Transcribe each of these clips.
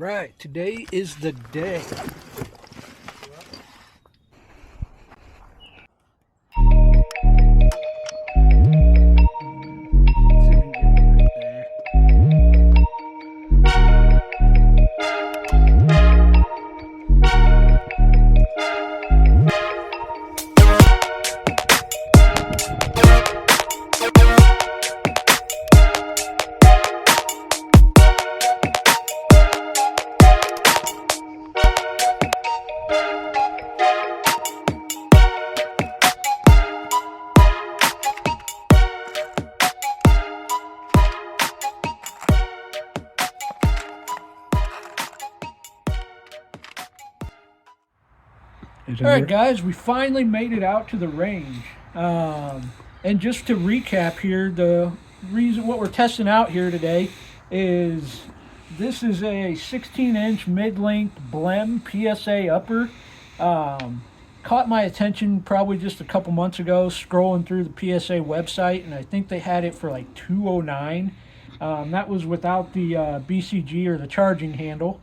right, today is the day. All right, guys, we finally made it out to the range. And just to recap here, the reason what we're testing out here today is this is a 16-inch mid-length Blem PSA upper. Caught my attention probably just a couple months ago scrolling through the PSA website, and I think they had it for like $209. That was without the BCG or the charging handle.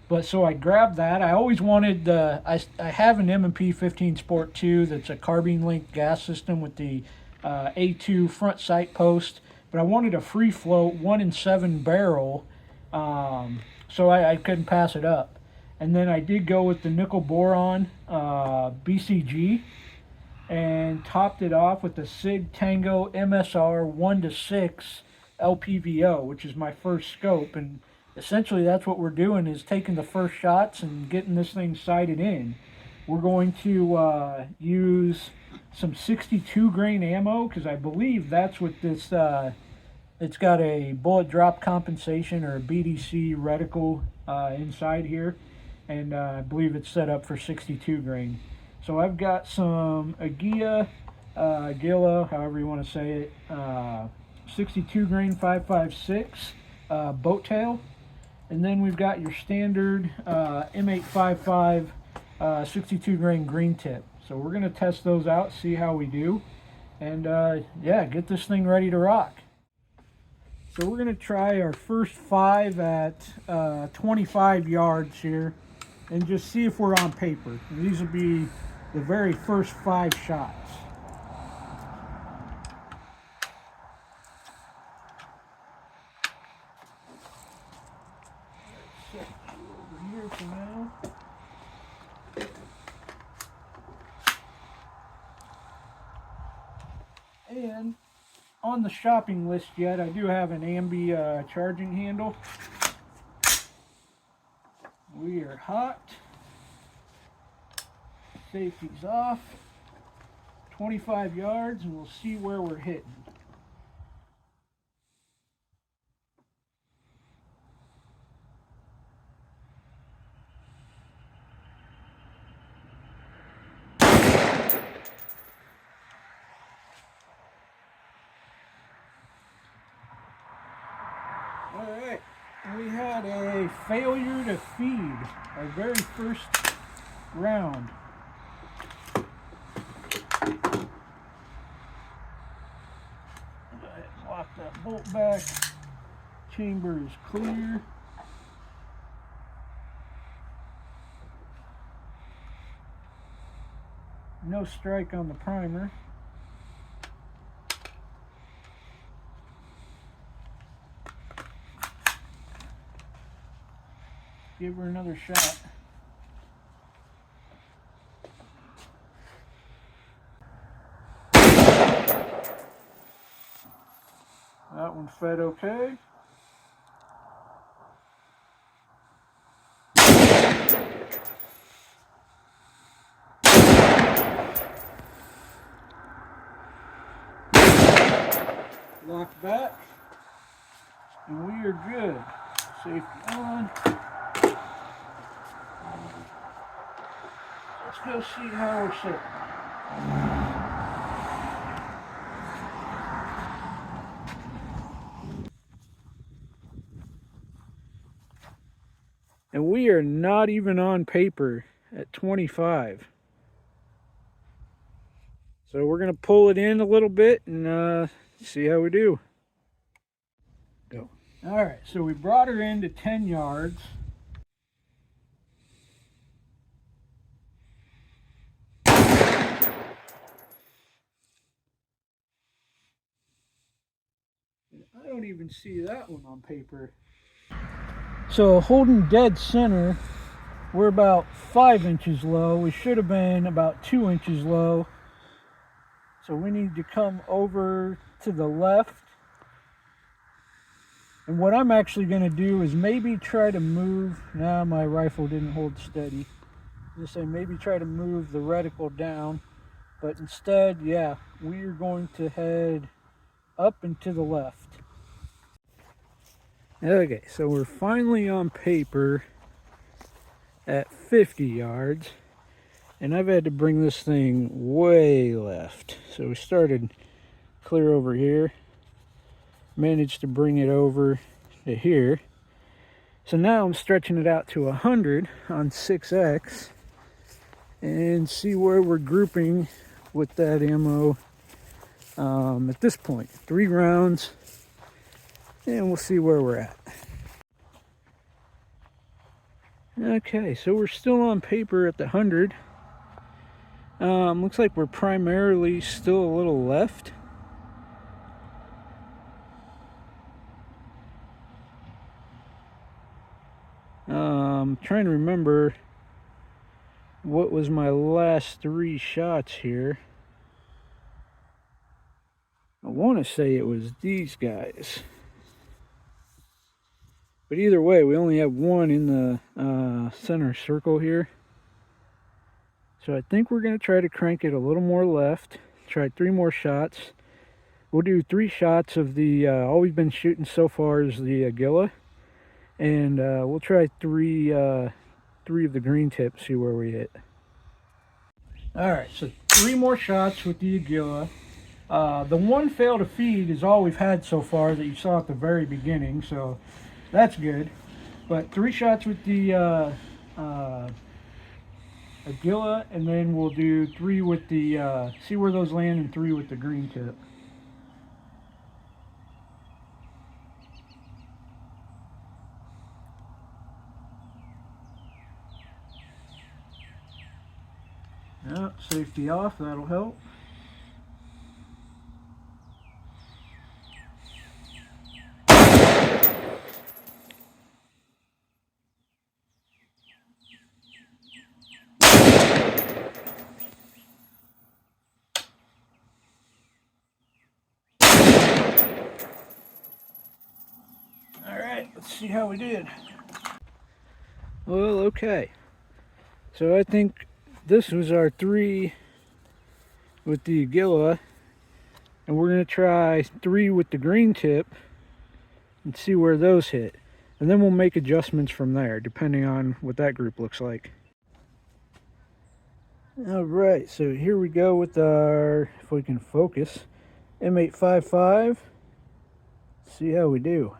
But so I grabbed that. I always wanted I have an M&P 15 Sport 2 that's a carbine linked gas system with the A2 front sight post, but I wanted a free float 1-in-7 barrel, so I couldn't pass it up. And then I did go with the nickel boron BCG and topped it off with the SIG Tango MSR 1-6 LPVO, which is my first scope. And essentially that's what we're doing, is taking the first shots and getting this thing sighted in. We're going to use some 62 grain ammo, because I believe that's what this it's got a bullet drop compensation or a BDC reticle inside here, and I believe it's set up for 62 grain. So I've got some Agia, Gila, however you want to say it, 62 grain 5.56 boat tail. And then we've got your standard M855 62 grain green tip. So we're going to test those out, see how we do, and yeah, get this thing ready to rock. So we're going to try our first 5 at 25 yards here and just see if we're on paper. And these will be the very first 5 shots. Over here for now. And on the shopping list yet, I do have an ambi charging handle. We are hot. Safety's off. 25 yards, and we'll see where we're hitting. Alright, we had a failure to feed our very first round. Go ahead and lock that bolt back. Chamber is clear. No strike on the primer. Give her another shot. That one fed okay. Lock back, and we are good. Safety on. Let's go see how we're sitting. And we are not even on paper at 25. So we're going to pull it in a little bit and see how we do. Go. All right, so we brought her into 10 yards. I don't even see that one on paper. So holding dead center, we're about 5 inches low. We should have been about 2 inches low. So we need to come over to the left. And what I'm actually going to do is maybe try to move, nah, my rifle didn't hold steady. Just say maybe try to move the reticle down, but instead, yeah, we are going to head up and to the left. Okay, so we're finally on paper at 50 yards, and I've had to bring this thing way left. So we started clear over here, managed to bring it over to here. So now I'm stretching it out to 100 on 6X and see where we're grouping with that ammo at this point. 3 rounds, and we'll see where we're at. Okay, so we're still on paper at the 100. Looks like we're primarily still a little left. Trying to remember what was my last 3 shots here. I want to say it was these guys. But either way, we only have one in the center circle here. So I think we're going to try to crank it a little more left. Try 3 more shots. We'll do 3 shots of the, all we've been shooting so far is the Aguila. And we'll try 3 of the green tips, see where we hit. Alright, so 3 more shots with the Aguila. The one fail to feed is all we've had so far that you saw at the very beginning, so that's good. But 3 shots with the Aguila, and then we'll do 3 with the, see where those land, and 3 with the green tip. Yep, safety off, that'll help. Alright, let's see how we did. Well, okay. So I think this was our 3 with the Aguila, and we're going to try 3 with the green tip and see where those hit. And then we'll make adjustments from there, depending on what that group looks like. Alright, so here we go with our, if we can focus, M855. See how we do.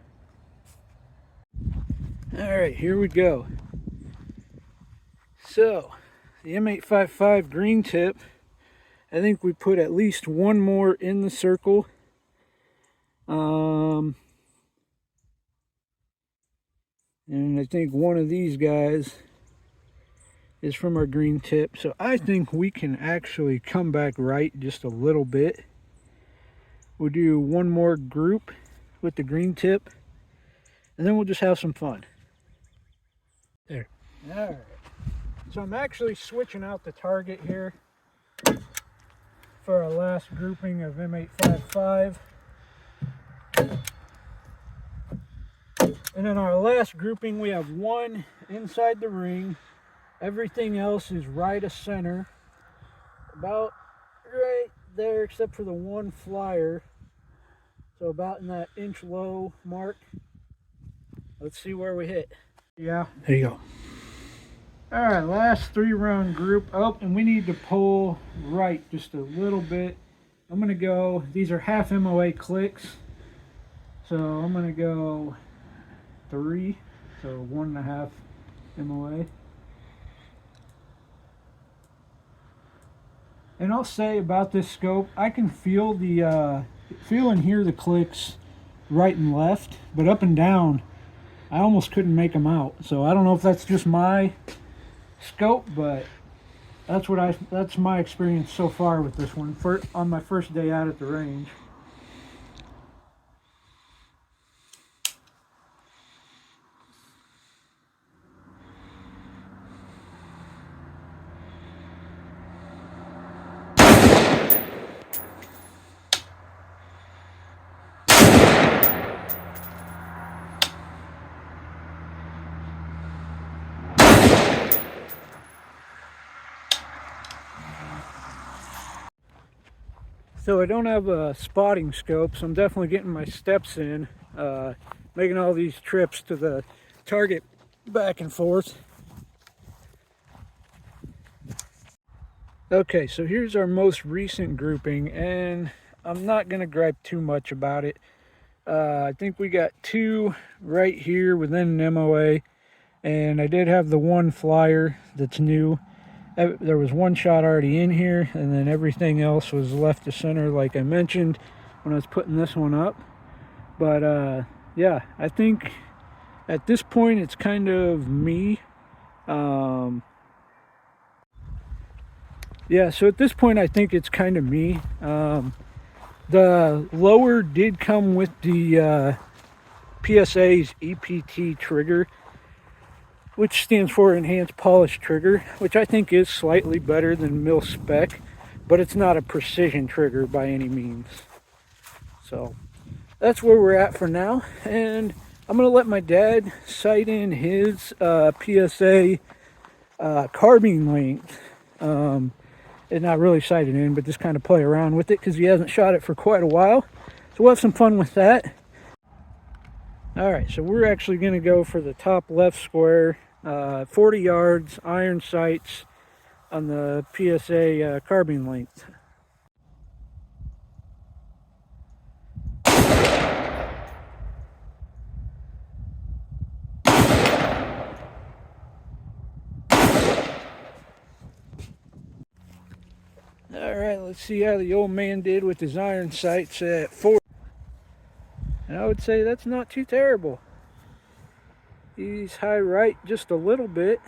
Alright, here we go. So, the M855 green tip, I think we put at least 1 more in the circle. And I think one of these guys is from our green tip. So I think we can actually come back right just a little bit. We'll do 1 more group with the green tip, and then we'll just have some fun. There. Alright. So I'm actually switching out the target here for our last grouping of M855. And in our last grouping, we have 1 inside the ring. Everything else is right of center. About right there, except for the 1 flyer. So about in that inch low mark. Let's see where we hit. Yeah, there you go. Alright, last 3 round group. Oh, and we need to pull right just a little bit. I'm going to go, these are half MOA clicks. So I'm going to go 3, so 1.5 MOA. And I'll say about this scope, I can feel the, feel and hear the clicks right and left, but up and down, I almost couldn't make them out. So I don't know if that's just my scope, but that's my experience so far with this one on my first day out at the range. So I don't have a spotting scope, so I'm definitely getting my steps in, making all these trips to the target back and forth. Okay, so here's our most recent grouping, and I'm not going to gripe too much about it. I think we got 2 right here within an MOA, and I did have the 1 flyer that's new. There was 1 shot already in here, and then everything else was left to center like I mentioned when I was putting this one up. But yeah, I think at this point it's kind of me. Yeah, so at this point I think it's kind of me. The lower did come with the PSA's EPT trigger, which stands for Enhanced Polish Trigger, which I think is slightly better than mil spec, but it's not a precision trigger by any means. So that's where we're at for now, and I'm going to let my dad sight in his PSA carbine length. And not really sight it in, but just kind of play around with it because he hasn't shot it for quite a while. So we'll have some fun with that. Alright, so we're actually going to go for the top left square, 40 yards, iron sights on the PSA carbine length. Alright, let's see how the old man did with his iron sights at 40. And I would say that's not too terrible. He's high right just a little bit.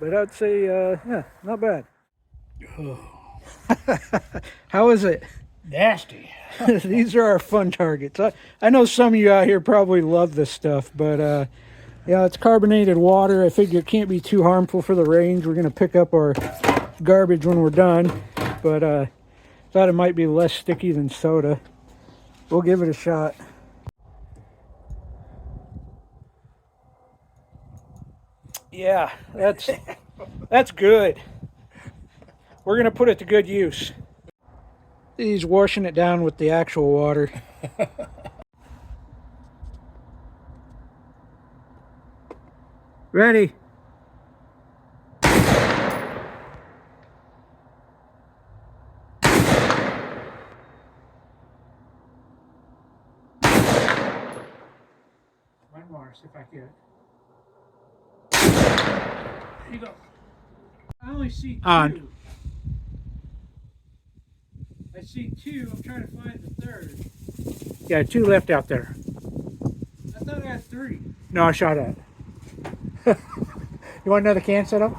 But I'd say, yeah, not bad. How is it? Nasty. These are our fun targets. I know some of you out here probably love this stuff, but yeah, it's carbonated water. I figure it can't be too harmful for the range. We're going to pick up our garbage when we're done, but thought it might be less sticky than soda. We'll give it a shot. Yeah, that's good. We're going to put it to good use. He's washing it down with the actual water. Ready? One more, see if I get it. There you go. I only see 2. On. I see 2. I'm trying to find the 3rd. Yeah, 2 left out there. I thought I had 3. No, I shot at. You want another can set up?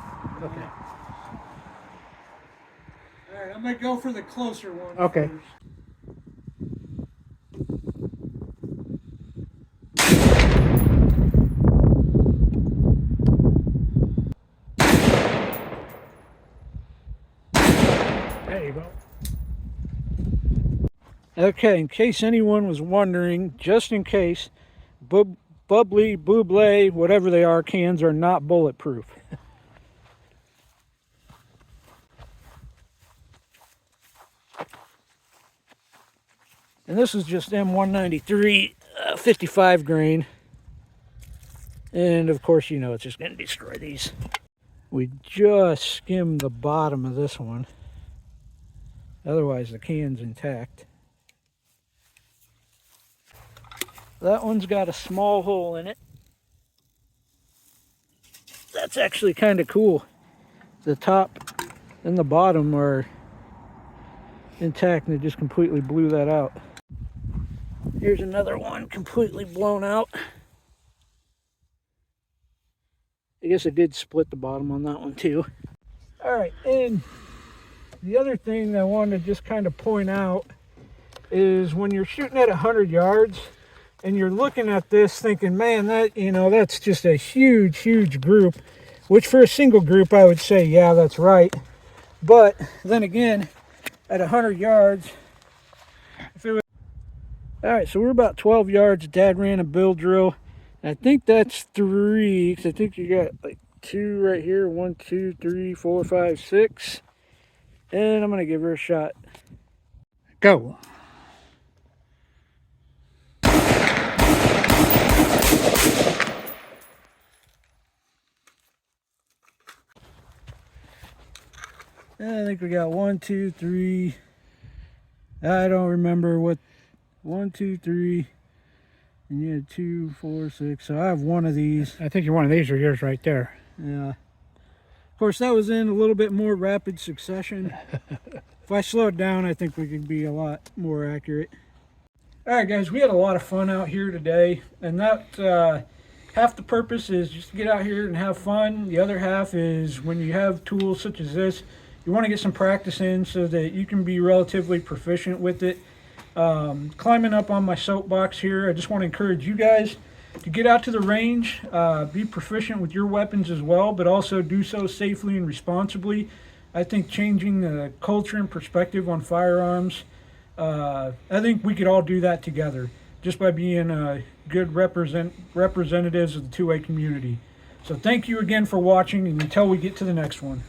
Okay. Alright, I'm going to go for the closer one. Okay. First. There you go. Okay, in case anyone was wondering, just in case, bubbly, buble, whatever they are, cans are not bulletproof. And this is just M193 55 grain. And of course, you know, it's just going to destroy these. We just skimmed the bottom of this one. Otherwise, the can's intact. That one's got a small hole in it. That's actually kind of cool. The top and the bottom are intact, and they just completely blew that out. Here's another one completely blown out. I guess it did split the bottom on that one too. All right, and the other thing I wanted to just kind of point out is when you're shooting at 100 yards and you're looking at this thinking, man, that, you know, that's just a huge, huge group, which for a single group I would say, yeah, that's right. But then again, at 100 yards, if it was... All right, so we're about 12 yards. Dad ran a bill drill. I think that's 3, because I think you got like 2 right here. 1, 2, 3, 4, 5, 6. And I'm going to give her a shot. Go. I think we got 1, 2, 3. I don't remember what. 1, 2, 3. And you had 2, 4, 6. So I have one of these. I think one of these are yours right there. Yeah. Of course, that was in a little bit more rapid succession. If I slow it down, I think we could be a lot more accurate. All right, guys, we had a lot of fun out here today, and that half the purpose is just to get out here and have fun. The other half is when you have tools such as this, you want to get some practice in so that you can be relatively proficient with it. Climbing up on my soapbox here, I just want to encourage you guys to get out to the range, be proficient with your weapons as well, but also do so safely and responsibly. I think changing the culture and perspective on firearms, I think we could all do that together just by being good representatives of the 2A community. So thank you again for watching, and until we get to the next one.